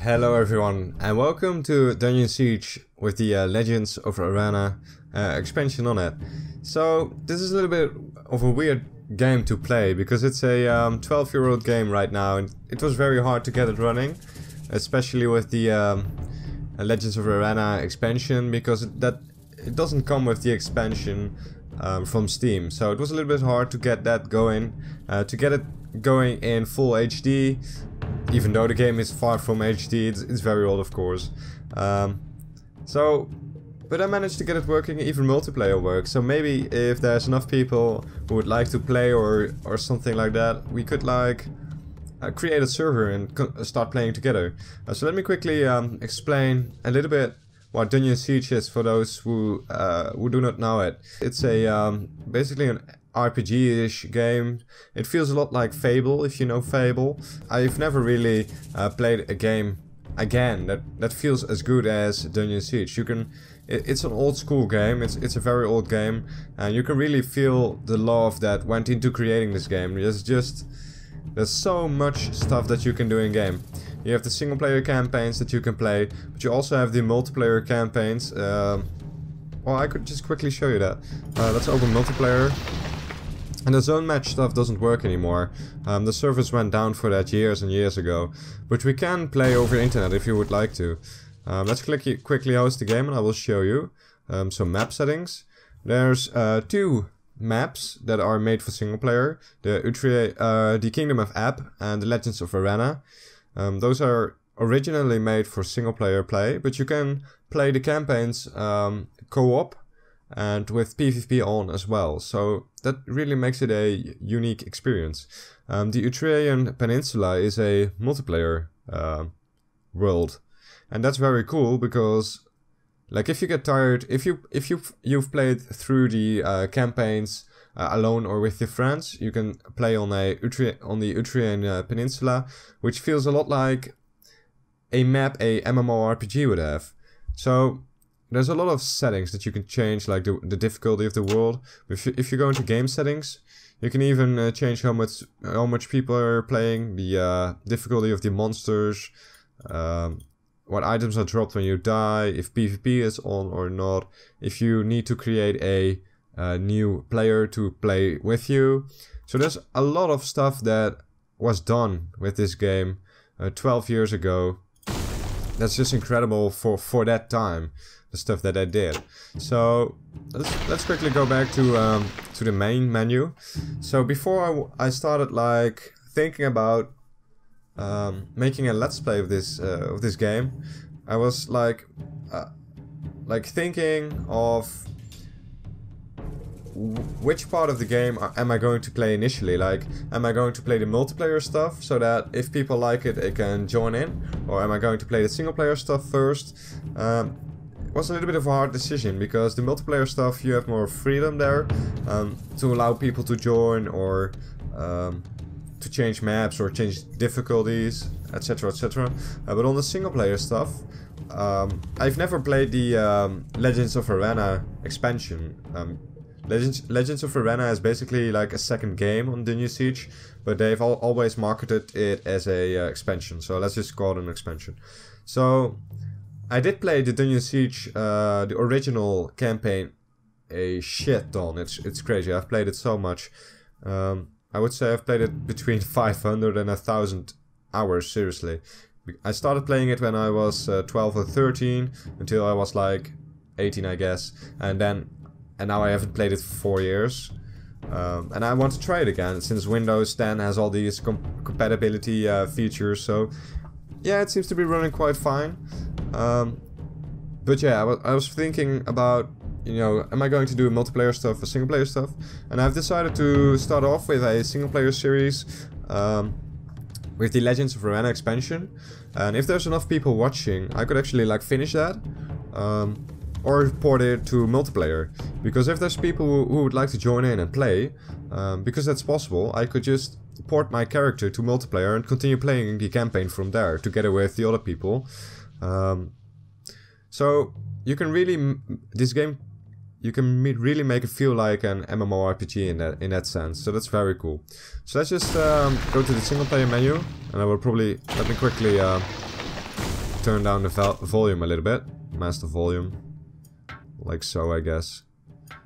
Hello everyone and welcome to Dungeon Siege with the Legends of Arena expansion on it. So this is a little bit of a weird game to play because it's a 12-year-old game right now, and it was very hard to get it running, especially with the Legends of Arena expansion, because it doesn't come with the expansion from Steam. So it was a little bit hard to get that going, to get it going in full HD. Even though the game is far from HD, it's very old, of course. But I managed to get it working, even multiplayer works. So maybe if there's enough people who would like to play or something like that, we could like create a server and start playing together. So let me quickly explain a little bit what Dungeon Siege is for those who do not know it. It's a basically an RPG-ish game. It feels a lot like Fable, if you know Fable. I've never really played a game again that feels as good as Dungeon Siege. It's an old school game, it's a very old game, and you can really feel the love that went into creating this game. There's so much stuff that you can do in game. You have the single player campaigns that you can play, but you also have the multiplayer campaigns. Well, I could just quickly show you that. Let's open multiplayer. And the zone match stuff doesn't work anymore. The servers went down for that years and years ago. But we can play over the internet if you would like to. Let's quickly host the game and I will show you. So map settings. There's two maps that are made for single player. The Kingdom of Ab and the Legends of Arena. Those are originally made for single player play, but you can play the campaigns co-op and with PvP on as well, so that really makes it a unique experience. The Utrean Peninsula is a multiplayer world, and that's very cool because, like, if you get tired, if you've played through the campaigns alone or with your friends, you can play on the Utrean Peninsula, which feels a lot like a map a MMORPG would have. So there's a lot of settings that you can change, like the difficulty of the world. If you go into game settings, you can even change how much people are playing, the difficulty of the monsters, what items are dropped when you die, if PvP is on or not, if you need to create a new player to play with you. So there's a lot of stuff that was done with this game 12 years ago. That's just incredible for that time, the stuff that I did. So let's quickly go back to the main menu. So before I started like thinking about making a let's play of this game, I was like thinking of which part of the game am I going to play initially. Like, am I going to play the multiplayer stuff so that if people like it, they can join in, or am I going to play the single player stuff first? It was a little bit of a hard decision because the multiplayer stuff, you have more freedom there to allow people to join, or to change maps or change difficulties, etc, etc. But on the single player stuff, I've never played the Legends of Arena expansion. Legends of Arena is basically like a second game on Dungeon Siege, but they've always marketed it as a expansion, so let's just call it an expansion. So I did play the Dungeon Siege, the original campaign, a shit ton. It's crazy. I've played it so much. I would say I've played it between 500 and 1,000 hours, seriously. I started playing it when I was 12 or 13 until I was like 18, I guess, and now I haven't played it for 4 years. And I want to try it again, since Windows 10 has all these compatibility features. So yeah, it seems to be running quite fine. But yeah, I was thinking about, you know, am I going to do multiplayer stuff or single player stuff? And I've decided to start off with a single player series with the Legends of Arena expansion. And if there's enough people watching, I could actually like finish that. Or port it to multiplayer, because if there's people who would like to join in and play, because that's possible, I could just port my character to multiplayer and continue playing the campaign from there, together with the other people. So you can really, this game, you can really make it feel like an MMORPG in that sense, so that's very cool. So let's just go to the single player menu, and I will probably, let me quickly turn down the volume a little bit. Master volume. Like so, I guess.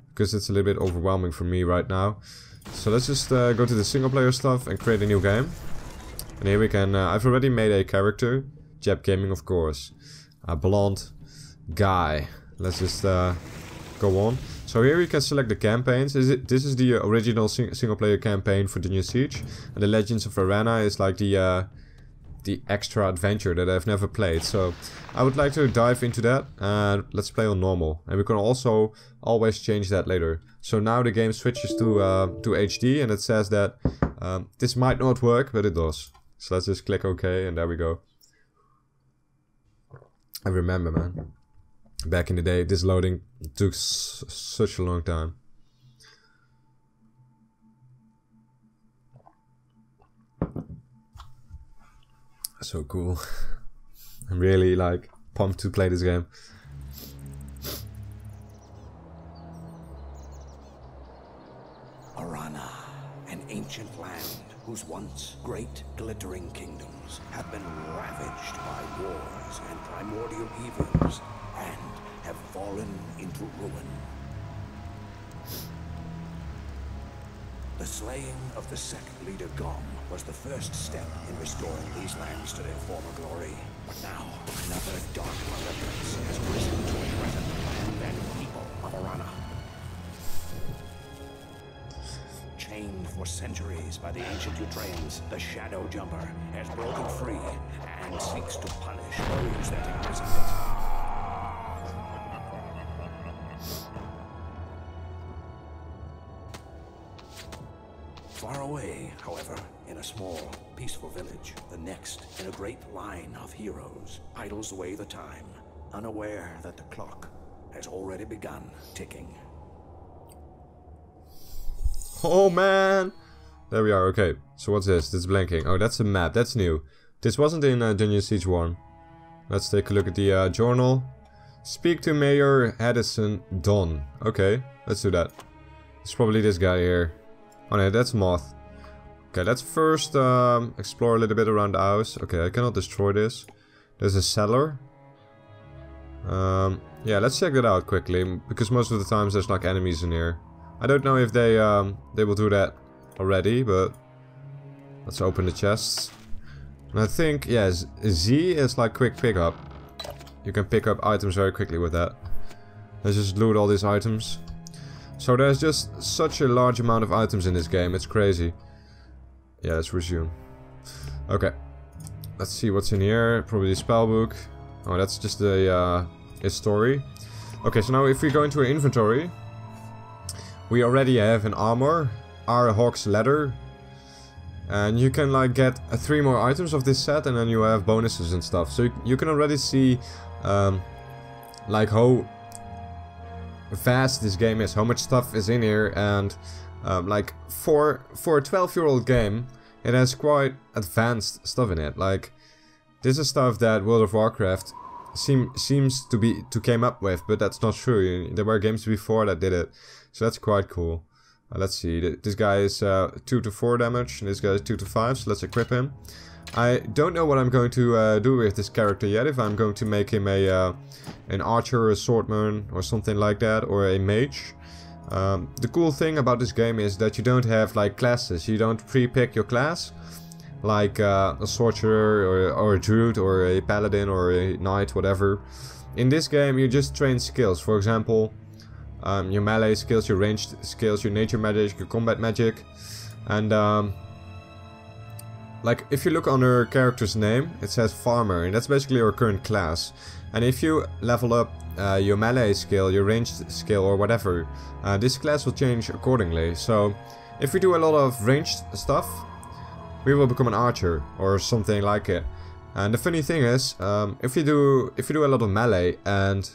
Because it's a little bit overwhelming for me right now. So let's just go to the single player stuff and create a new game. And here we can, I've already made a character. JebGaming, of course. A blonde guy. Let's just go on. So here you can select the campaigns. This is the original single player campaign for Dungeon Siege. And the Legends of Arena is like the extra adventure that I've never played. So I would like to dive into that, and let's play on normal. And we can also always change that later. So now the game switches to HD, and it says that this might not work, but it does. So let's just click OK, and there we go. I remember, man. Back in the day, this loading took such a long time. So cool. I'm really like pumped to play this game. Arana, an ancient land whose once great glittering kingdoms have been ravaged by wars and primordial evils and have fallen into ruin. The slaying of the second leader Gom was the first step in restoring these lands to their former glory. But now, another dark malevolence has risen to threaten the land and people of Arana. Chained for centuries by the ancient Utraeans, the Shadow Jumper has broken free and seeks to punish those that imprisoned it. Far away, however, in a small, peaceful village, the next in a great line of heroes idles away the time, unaware that the clock has already begun ticking. Oh man! There we are, okay. So what's this? This is blinking. Oh, that's a map. That's new. This wasn't in Dungeon Siege 1. Let's take a look at the journal. Speak to Mayor Addison Don. Okay, let's do that. It's probably this guy here. Oh no, that's Moth. Okay, let's first explore a little bit around the house. Okay, I cannot destroy this. There's a cellar. Yeah, let's check that out quickly, because most of the times there's like enemies in here. I don't know if they will do that already, but let's open the chests. And I think, yeah, Z is like quick pickup. You can pick up items very quickly with that. Let's just loot all these items. So there's just such a large amount of items in this game, it's crazy. Yeah, let's resume. Okay. Let's see what's in here. Probably a spellbook. Oh, that's just a story. Okay, so now if we go into our inventory, we already have an armor, our Hawk's leather. And you can like get 3 more items of this set, and then you have bonuses and stuff. So you can already see like how vast this game is, how much stuff is in here, and like for a 12-year-old game, it has quite advanced stuff in it. Like this is stuff that World of Warcraft seems to came up with, but that's not true. There were games before that did it, so that's quite cool. Let's see, this guy is 2 to 4 damage, and this guy is 2 to 5, so let's equip him. I don't know what I'm going to do with this character yet, if I'm going to make him an archer, a swordman, or something like that, or a mage. The cool thing about this game is that you don't have like classes, you don't pre-pick your class, like a sorcerer, or a druid, or a paladin, or a knight, whatever. In this game you just train skills, for example, your melee skills, your ranged skills, your nature magic, your combat magic, and like, if you look under character's name, it says farmer, and that's basically your current class. And if you level up your melee skill, your ranged skill, or whatever, this class will change accordingly. So, if we do a lot of ranged stuff, we will become an archer, or something like it. And the funny thing is, if you do a lot of melee and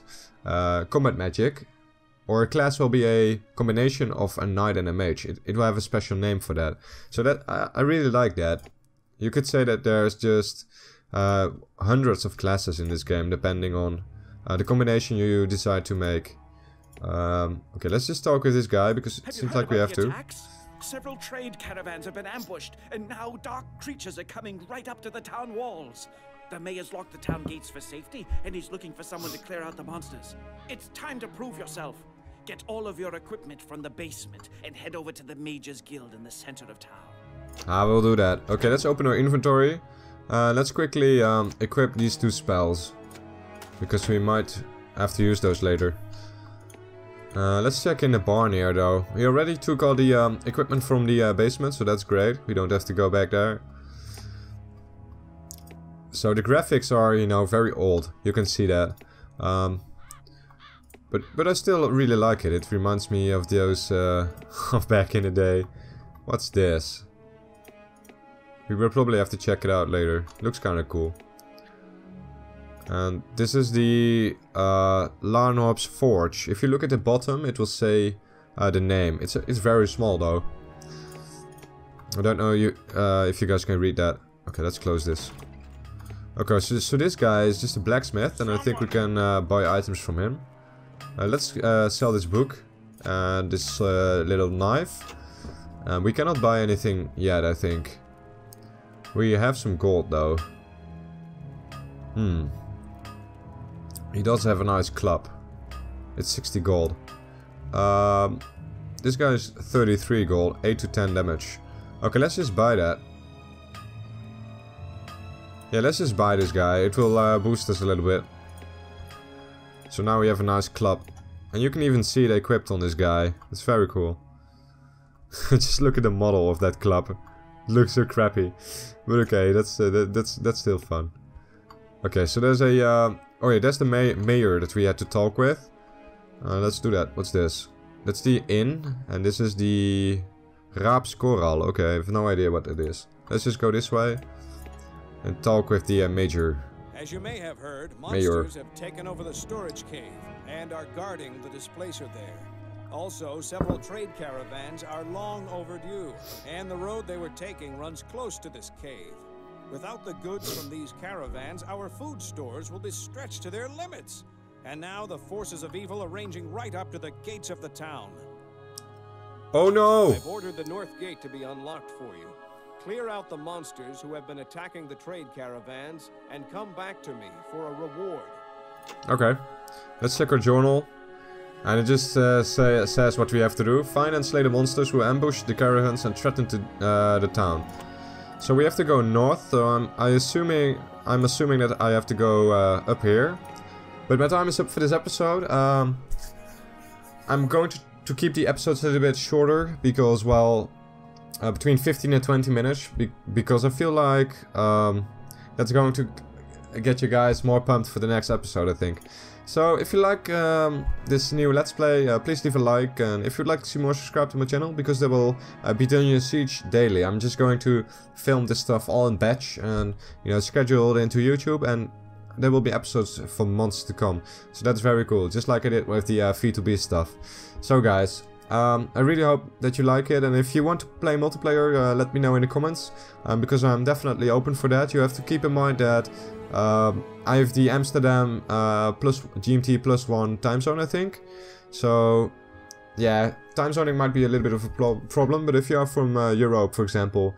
combat magic, or a class will be a combination of a knight and a mage. It will have a special name for that. So that I really like that. You could say that there's just hundreds of classes in this game, depending on the combination you decide to make. Okay, let's just talk with this guy, because it seems like we have to. Several trade caravans have been ambushed, and now dark creatures are coming right up to the town walls. The mayor's locked the town gates for safety, and he's looking for someone to clear out the monsters. It's time to prove yourself. Get all of your equipment from the basement and head over to the Mages Guild in the center of town. I will do that. Okay, let's open our inventory. Let's quickly equip these 2 spells. Because we might have to use those later. Let's check in the barn here though. We already took all the equipment from the basement, so that's great. We don't have to go back there. So the graphics are, you know, very old. You can see that. But I still really like it. It reminds me of those of back in the day. What's this? We will probably have to check it out later. Looks kind of cool. And this is the Larnob's Forge. If you look at the bottom, it will say the name. It's very small though. I don't know if you guys can read that. Okay, let's close this. Okay, so this guy is just a blacksmith, and I think we can buy items from him. Let's sell this book and this little knife. We cannot buy anything yet, I think. We have some gold though. He does have a nice club. It's 60 gold. This guy is 33 gold, 8 to 10 damage. Okay, let's just buy that. Yeah, let's just buy this guy. It will boost us a little bit. So now we have a nice club. And you can even see it equipped on this guy. It's very cool. Just look at the model of that club. It looks so crappy. But okay, that's still fun. Okay, so there's a... oh yeah, that's the mayor that we had to talk with. Let's do that. What's this? That's the inn. And this is the... Raapskoral. Okay, I have no idea what it is. Let's just go this way. And talk with the major. As you may have heard, monsters have taken over the storage cave and are guarding the displacer there. Also, several trade caravans are long overdue, and the road they were taking runs close to this cave. Without the goods from these caravans, our food stores will be stretched to their limits. And now the forces of evil are ranging right up to the gates of the town. Oh no! I've ordered the north gate to be unlocked for you. Clear out the monsters who have been attacking the trade caravans and come back to me for a reward. Okay. Let's check our journal. And it just says what we have to do. Find and slay the monsters who ambush the caravans and threaten to, the town. So we have to go north. So I'm assuming that I have to go up here. But my time is up for this episode. I'm going to keep the episodes a little bit shorter because, well... between 15 and 20 minutes, because I feel like that's going to get you guys more pumped for the next episode, I think. So if you like this new Let's Play, please leave a like, and if you'd like to see more, subscribe to my channel, because there will be Dungeon Siege daily. I'm just going to film this stuff all in batch and, you know, schedule it into YouTube, and there will be episodes for months to come. So that's very cool, just like I did with the V2B stuff. So guys, I really hope that you like it, and if you want to play multiplayer, let me know in the comments, because I'm definitely open for that. You have to keep in mind that I have the Amsterdam plus GMT +1 time zone, I think. So yeah, time zoning might be a little bit of a problem, but if you are from Europe, for example,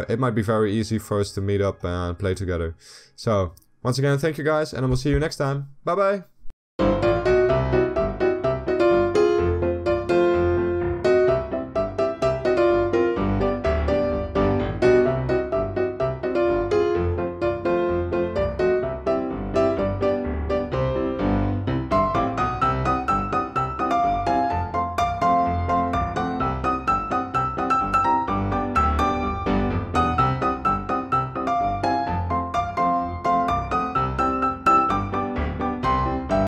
it might be very easy for us to meet up and play together. So once again, thank you guys, and I will see you next time. Bye bye!